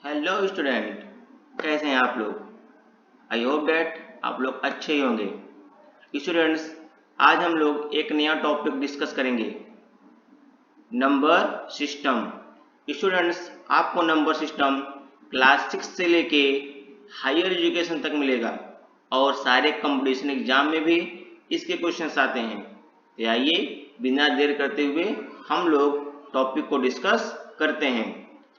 Hello student, कैसे हैं आप लोग। आई होप डैट आप लोग अच्छे ही होंगे। स्टूडेंट्स, आज हम लोग एक नया टॉपिक डिस्कस करेंगे, नंबर सिस्टम। स्टूडेंट्स, आपको नंबर सिस्टम क्लास 6 से लेके हायर एजुकेशन तक मिलेगा और सारे कंपटीशन एग्जाम में भी इसके क्वेश्चंस आते हैं। तो आइए बिना देर करते हुए हम लोग टॉपिक को डिस्कस करते हैं।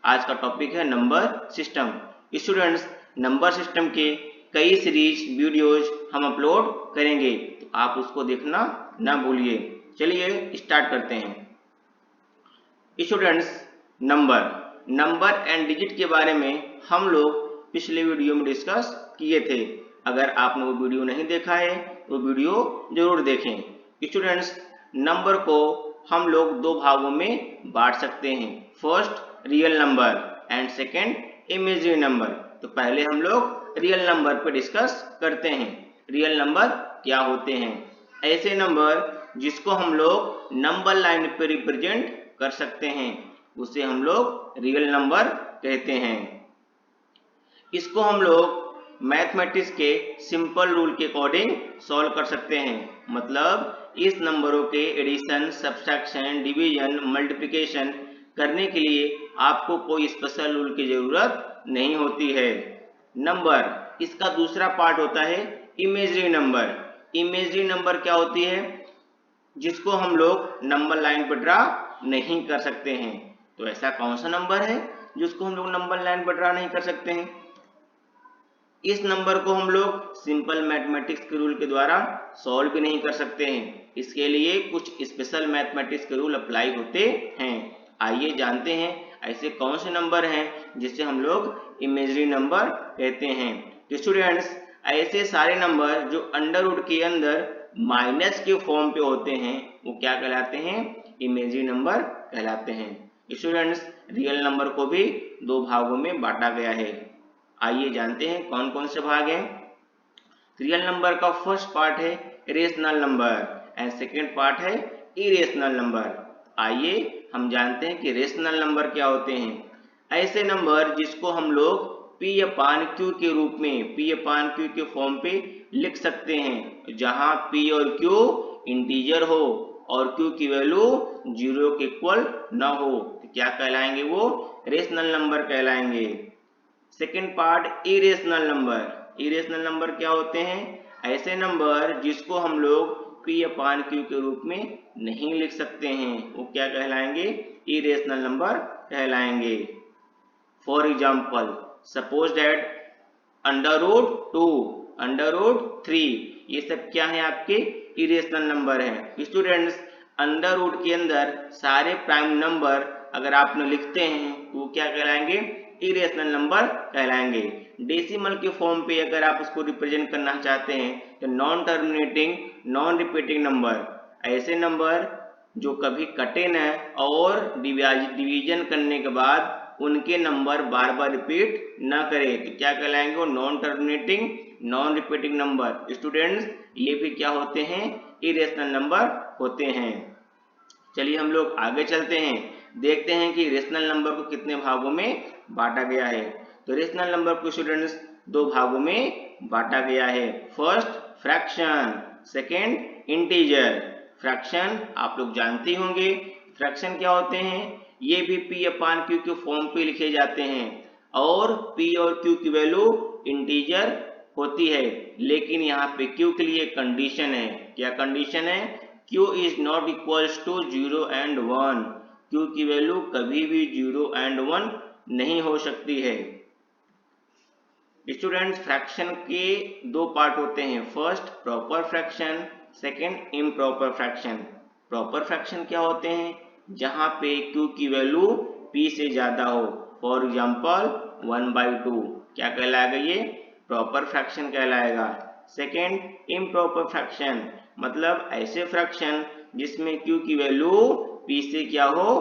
आज का टॉपिक है number system. Students, number system के कई सीरीज वीडियोज हम अपलोड करेंगे, तो आप उसको देखना ना भूलिए। चलिए स्टार्ट करते हैं। स्टूडेंट्स, नंबर एंड डिजिट के बारे में हम लोग पिछले वीडियो में डिस्कस किए थे। अगर आपने वो वीडियो नहीं देखा है तो वीडियो जरूर देखें। स्टूडेंट्स, नंबर को हम लोग दो भागों में बांट सकते हैं, first real number and second imaginary number. तो पहले हम लोग रियल नंबर पे डिस्कस करते हैं। रियल नंबर क्या होते हैं? ऐसे नंबर जिसको हम लोग नंबर लाइन पे रिप्रेजेंट कर सकते हैं, उसे हम लोग रियल नंबर कहते हैं। इसको हम लोग मैथमेटिक्स के सिंपल रूल के अकॉर्डिंग सॉल्व कर सकते हैं। मतलब इस नंबरों के एडिशन, सब्सट्रैक्शन, डिवीजन, मल्टीप्लिकेशन करने के लिए आपको कोई स्पेशल रूल की जरूरत नहीं होती है। नंबर, इसका दूसरा पार्ट होता है इमेजरी नंबर। इमेजरी नंबर क्या होती है? जिसको हम लोग नंबर लाइन पर ड्रा नहीं कर सकते हैं। तो ऐसा कौन सा नंबर है जिसको हम लोग नंबर लाइन पर ड्रा नहीं कर सकते हैं? इस नंबर को हम लोग सिंपल मैथमेटिक्स के रूल के द्वारा सॉल्व भी नहीं कर सकते हैं। इसके लिए कुछ स्पेशल मैथमेटिक्स के रूल अप्लाई होते हैं। आइए जानते हैं ऐसे कौन से नंबर हैं जिसे हम लोग इमेजरी नंबर कहते हैं। तो स्टूडेंट्स, ऐसे सारे नंबर जो अंडर रूट के अंदर माइनस के फॉर्म पे होते हैं वो क्या कहलाते हैं? इमेजरी नंबर कहलाते हैं। स्टूडेंट्स, रियल नंबर को भी दो भागों में बांटा गया है। आइए जानते हैं कौन कौन से भाग हैं। रियल नंबर का फर्स्ट पार्ट है rational number and second part है इरेशनल नंबर। आइए हम जानते हैं कि रेशनल नंबर क्या होते हैं। ऐसे नंबर जिसको हम लोग पी अपान क्यू के रूप में, पी अपान क्यू के फॉर्म पे लिख सकते हैं, जहां पी और क्यू इंटीजर हो और क्यू की वैल्यू 0 के इक्वल न हो, तो क्या कहलाएंगे? वो रेशनल नंबर कहलाएंगे। Second part irrational number. Irrational number क्या होते हैं? ऐसे नंबर जिसको हम लोग पी अपान क्यू के रूप में नहीं लिख सकते हैं, वो क्या कहलाएंगे? इरेशनल नंबर कहलाएंगे। For example, suppose that under root 2, under root 3, ये सब क्या है? आपके इरेशनल नंबर हैं। स्टूडेंट्स, अंडर रूट के अंदर सारे प्राइम नंबर अगर आपने लिखते हैं तो वो क्या कहलाएंगे? इरेशनल नंबर कहलाएंगे। डेसिमल के फॉर्म पे अगर आप उसको रिप्रेजेंट करना चाहते हैं तो non terminating, non repeating number, ऐसे नंबर जो कभी कटे न और डिवीजन करने के बाद उनके नंबर बार बार रिपीट न करे, तो क्या कहलाएंगे? वो non terminating, non repeating number. Students, ये भी क्या होते हैं? इरेशनल नंबर होते हैं। चलिए हम लोग आगे चलते हैं, देखते हैं कि रेशनल नंबर को कितने भागों में बांटा गया है। तो रेशनल नंबर को स्टूडेंट्स दो भागों में बांटा गया है, first fraction, second integer. Fraction आप लोग जानते होंगे। फ्रैक्शन क्या होते हैं? ये भी पी अपान क्यू के फॉर्म पे लिखे जाते हैं और पी और क्यू की वैल्यू इंटीजर होती है, लेकिन यहाँ पे क्यू के लिए कंडीशन है। क्या कंडीशन है? q is not equals to 0 and 1। q की वैल्यू कभी भी 0 एंड 1 नहीं हो सकती है। स्टूडेंट्स, फ्रैक्शन के दो पार्ट होते हैं, first proper fraction, second improper fraction. Proper fraction क्या होते हैं? जहां पे q की वैल्यू p से ज्यादा हो, फॉर एग्जाम्पल 1/2, क्या कहलाएगा? ये प्रॉपर फ्रैक्शन कहलाएगा। सेकेंड इम्प्रॉपर फ्रैक्शन, मतलब ऐसे फ्रैक्शन जिसमें q की वैल्यू p से क्या हो?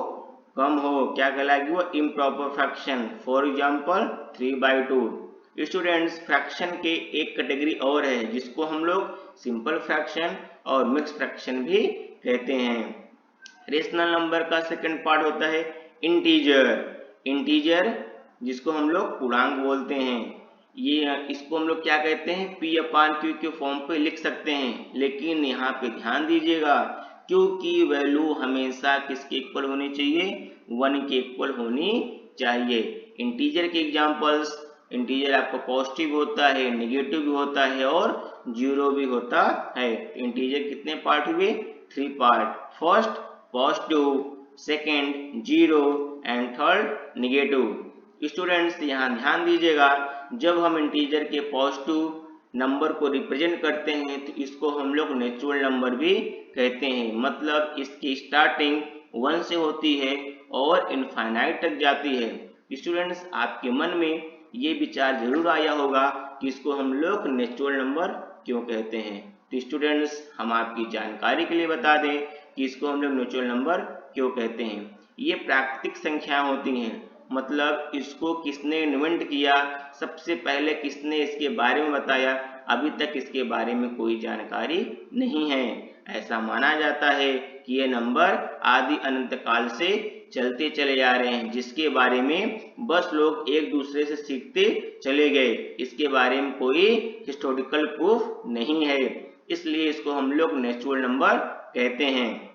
कम हो, क्या कहलाएगी? वो improper fraction, for example 3/2। Students, fraction के एक कैटेगरी और है जिसको हम लोग सिंपल फ्रैक्शन और मिक्स फ्रैक्शन भी कहते हैं। रेशनल नंबर का सेकंड पार्ट होता है इंटीजर। इंटीजर जिसको हम लोग पूर्णांक बोलते हैं। ये इसको हम लोग क्या कहते हैं, P/Q के फॉर्म पे लिख सकते हैं। लेकिन यहाँ पे ध्यान दीजिएगा, क्योंकि वैल्यू हमेशा किसके इक्वल होनी चाहिए, 1 के इक्वल होनी चाहिए। इंटीजर के एग्जांपल्स, इंटीजर आपको पॉजिटिव होता है, नेगेटिव भी होता है और जीरो भी होता है। इंटीजर कितने पार्ट हुए, 3 part. First positive, second zero and third negative. Students यहाँ ध्यान दीजिएगा, जब हम इंटीजर के पॉजिटिव नंबर को रिप्रेजेंट करते हैं तो इसको हम लोग नेचुरल नंबर भी कहते हैं। मतलब इसकी स्टार्टिंग 1 से होती है और इनफाइनाइट तक जाती है। स्टूडेंट्स आपके मन में ये विचार जरूर आया होगा कि इसको हम लोग नेचुरल नंबर क्यों कहते हैं। तो स्टूडेंट्स हम आपकी जानकारी के लिए बता दें कि इसको हम लोग नेचुरल नंबर क्यों कहते हैं। ये प्राकृतिक संख्याएं होती हैं, मतलब इसको किसने इन्वेंट किया, सबसे पहले किसने इसके बारे में बताया, अभी तक इसके बारे में कोई जानकारी नहीं है। ऐसा माना जाता है कि ये नंबर आदि अनंत काल से चलते चले आ रहे हैं, जिसके बारे में बस लोग एक दूसरे से सीखते चले गए। इसके बारे में कोई हिस्टोरिकल प्रूफ नहीं है, इसलिए इसको हम लोग नेचुरल नंबर कहते हैं।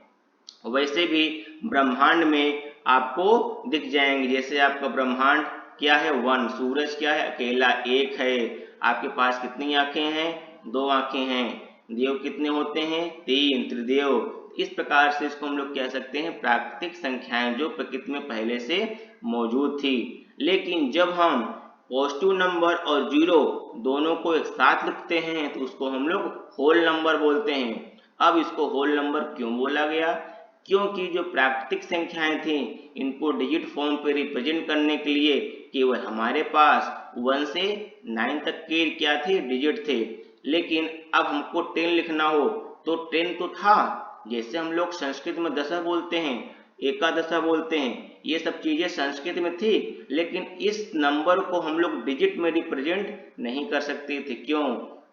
वैसे भी ब्रह्मांड में आपको दिख जाएंगे, जैसे आपका ब्रह्मांड क्या है, 1, सूरज क्या है, अकेला एक है। आपके पास कितनी आंखें हैं, 2 आंखें हैं। देव कितने होते हैं, 3, त्रिदेव। इस प्रकार से इसको हम लोग कह सकते हैं प्राकृतिक संख्याएं जो प्रकृति में पहले से मौजूद थी। लेकिन जब हम पॉजिटिव नंबर और जीरो दोनों को एक साथ लिखते हैं तो उसको हम लोग होल नंबर बोलते हैं। अब इसको होल नंबर क्यों बोला गया, क्योंकि जो प्राकृतिक संख्याएं थी इनको डिजिट फॉर्म पे रिप्रेजेंट करने के लिए केवल हमारे पास 1 से 9 तक के क्या थे, डिजिट थे। लेकिन अब हमको 10 लिखना हो तो 10 तो था, जैसे हम लोग संस्कृत में दशा बोलते हैं, एकादशा बोलते हैं, ये सब चीजें संस्कृत में थी। लेकिन इस नंबर को हम लोग डिजिट में रिप्रेजेंट नहीं कर सकते थे। क्यों,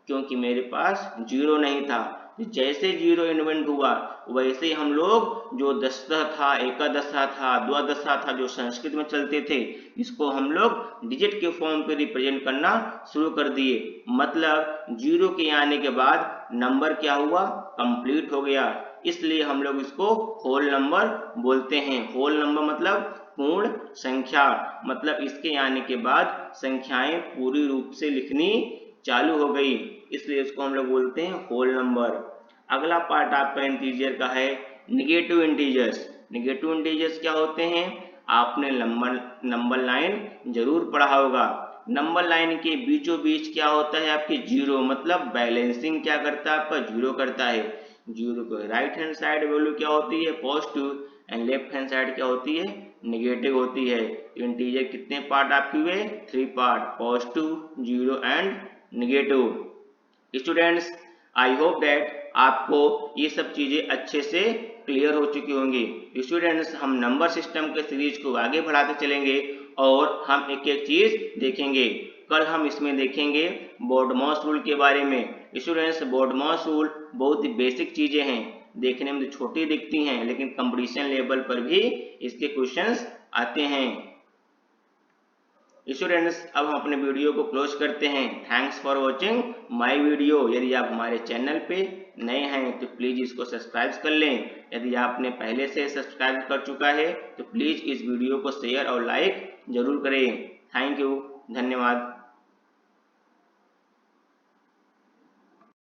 क्योंकि मेरे पास जीरो नहीं था। जैसे जीरो इन्वेंट हुआ वैसे ही हम लोग जो दशा था, एकादशा था, द्वादशा था, जो संस्कृत में चलते थे, इसको हम लोग डिजिट के फॉर्म पे रिप्रेजेंट करना शुरू कर दिए। मतलब जीरो के आने के बाद नंबर क्या हुआ, कंप्लीट हो गया। इसलिए हम लोग इसको होल नंबर बोलते हैं। होल नंबर मतलब पूर्ण संख्या, मतलब इसके आने के बाद संख्याएं पूरी रूप से लिखनी चालू हो गई, इसलिए इसको हम लोग बोलते हैं होल नंबर। अगला पार्ट आपका इंटीजर का है निगेटिव इंटीजर्स। निगेटिव इंटीजर्स क्या होते हैं, आपने नंबर लाइन जरूर पढ़ा होगा। नंबर लाइन के बीचों बीच क्या होता है, आपकी जीरो, मतलब बैलेंसिंग क्या करता है, आपका जीरो करता है। जीरो को राइट हैंड साइड वैल्यू क्या होती है, positive, and left hand side क्या होती है, नेगेटिव होती है। इंटीजर कितने पार्ट आपके हुए, 3 part, positive, zero and negative. Students I hope that आपको ये सब चीजें अच्छे से क्लियर हो चुकी होंगी। स्टूडेंट्स हम नंबर सिस्टम के सीरीज को आगे बढ़ाते चलेंगे और हम एक एक चीज देखेंगे। कल हम इसमें देखेंगे बोर्डमॉस रूल के बारे में। स्टूडेंट्स बोर्डमॉस रूल बहुत ही बेसिक चीजें हैं, देखने में तो छोटी दिखती हैं, लेकिन कंपटीशन लेवल पर भी इसके क्वेश्चंस आते हैं। स्टूडेंट्स अब हम अपने वीडियो को क्लोज करते हैं। Thanks for watching my video. यदि आप हमारे चैनल पे नए हैं तो प्लीज इसको सब्सक्राइब कर लें। यदि आपने पहले से सब्सक्राइब कर चुका है तो प्लीज इस वीडियो को शेयर और लाइक जरूर करें। थैंक यू, धन्यवाद।